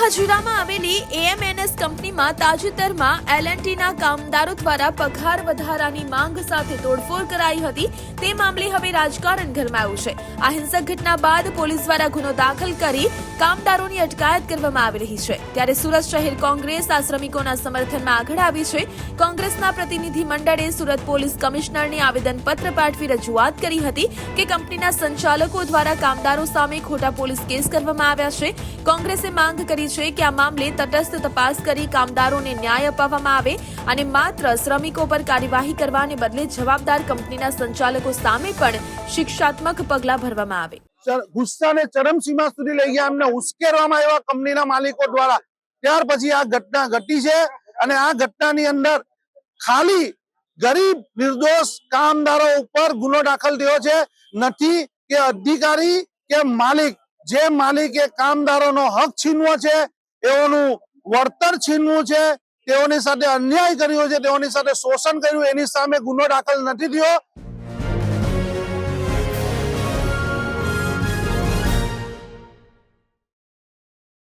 હજીરામાં આવેલી એએમએનએસ કંપનીમાં તાજેતરમાં એલએનટીના કામદારો દ્વારા પગાર વધારાની માંગ સાથે તોડફોડ કરાઈ હતી। તે મામલે હવે રાજકારણ ગરમાયું છે। આ હિંસક ઘટના બાદ પોલીસ દ્વારા ગુનો દાખલ કરી કામદારોની અટકાયત કરવામાં આવી રહી છે। ત્યારે સુરત શહેર કોંગ્રેસ આ શ્રમિકોના સમર્થનમાં આગળ આવી છે। કોંગ્રેસના પ્રતિનિધિ મંડળે સુરત પોલીસ કમિશનરને આવેદનપત્ર પાઠવી રજૂઆત કરી હતી કે કંપનીના સંચાલકો દ્વારા કામદારો સામે ખોટા પોલીસ કેસ કરવામાં આવ્યા છે। કોંગ્રેસે માંગ કરી છે કે આ મામલે તટસ્થ તપાસ કરી કામદારોને ન્યાય અપાવવામાં આવે અને માત્ર શ્રમિકો પર કાર્યવાહી કરવાને બદલે જવાબદાર કંપનીના સંચાલકો સામે પણ શિક્ષાત્મક પગલાં ભરવામાં આવે। ગુસ્સાને ચરમસીમા સુધી લઈ ગયા, એમને ઉશ્કેરવામાં આવ્યા કંપનીના માલિકો દ્વારા। ત્યાર પછી આ ઘટના ઘટી છે અને આ ઘટનાની અંદર ખાલી ગરીબ નિર્દોષ કામદારો ઉપર ગુનો દાખલ થયો છે, નથી કે અધિકારી કે માલિક। જે માલિકે કામદારોનો હક છીનવો છે, તેઓનું વળતર છીનવું છે, તેઓની સાથે અન્યાય કર્યો છે, તેઓની સાથે શોષણ કર્યું, એની સામે ગુનો દાખલ નથી થયો।